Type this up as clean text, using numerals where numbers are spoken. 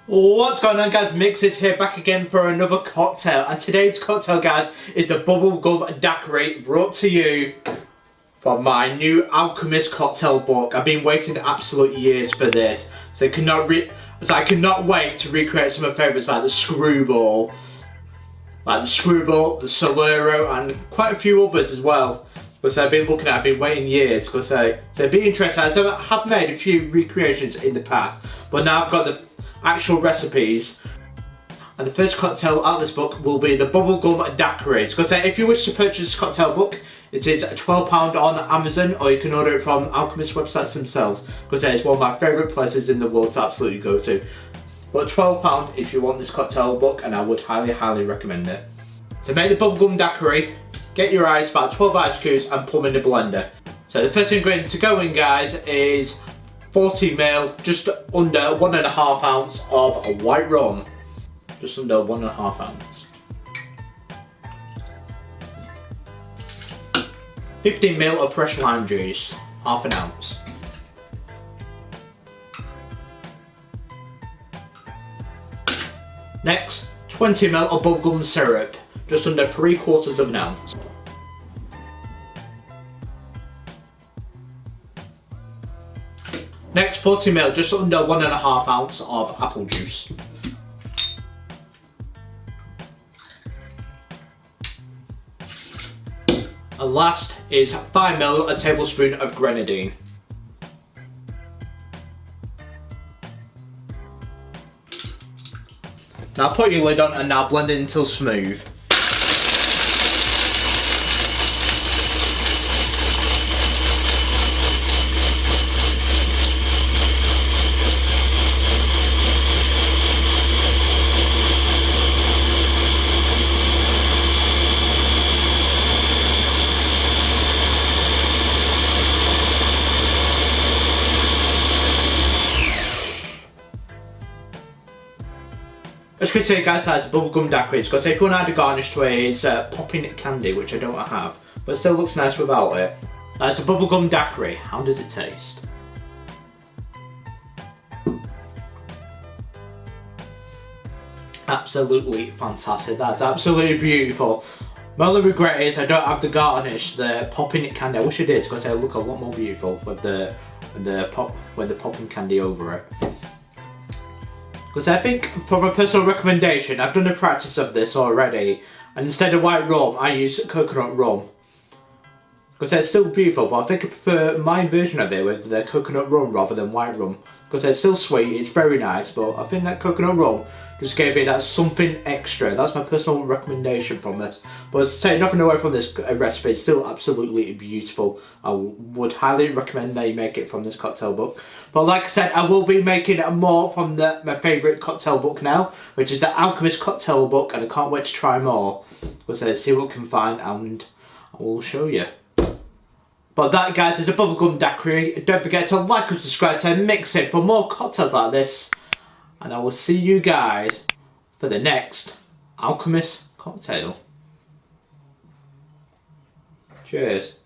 What's going on, guys? MixedSid here, back again for another cocktail, and today's cocktail, guys, is a Bubblegum Daiquiri brought to you from my new Alchemist Cocktail book. I've been waiting absolute years for this, so I cannot wait to recreate some of my favourites like the Screwball, the Solero, and quite a few others as well. Because I've been waiting years, because so it'd be interesting. I have made a few recreations in the past, but now I've got the actual recipes. And the first cocktail out of this book will be the Bubblegum Daiquiri. Because if you wish to purchase this cocktail book, it is £12 on Amazon, or you can order it from Alchemist websites themselves, because it's one of my favourite places in the world to absolutely go to. But £12 if you want this cocktail book, and I would highly recommend it. To make the Bubblegum Daiquiri, get your ice, about 12 ice cubes, and put them in the blender. So the first ingredient to go in, guys, is 40ml, just under 1.5 ounce of white rum. Just under 1.5 ounce. 15ml of fresh lime juice, half an ounce. Next, 20ml of bubblegum syrup, just under 3/4 of an ounce. Next, 40ml, just under 1.5 ounce of apple juice. And last is 5ml, a tablespoon of Grenadine. Now put your lid on and now blend it until smooth. As you can see, guys, that's Bubblegum Daiquiri. Because if you want to add a garnish to it, it's popping candy, which I don't have, but it still looks nice without it. That's the Bubblegum Daiquiri. How does it taste? Absolutely fantastic. That's absolutely beautiful. My only regret is I don't have the garnish, the popping candy. I wish I did, because they look a lot more beautiful with the popping candy over it. Because I think, from a personal recommendation, I've done a practice of this already, and instead of white rum, I use coconut rum. Because it's still beautiful, but I think I prefer my version of it with the coconut rum rather than white rum. Because it's still sweet, it's very nice, but I think that coconut rum just gave it that something extra. That's my personal recommendation from this. But as I say, nothing away from this recipe, it's still absolutely beautiful. I would highly recommend that you make it from this cocktail book. But like I said, I will be making more from my favourite cocktail book now, which is the Alchemist Cocktail book, and I can't wait to try more. Because I see what I can find, and I will show you. But that, guys, is a Bubblegum Daiquiri. Don't forget to like and subscribe to MixedSid for more cocktails like this. And I will see you guys for the next Alchemist Cocktail. Cheers.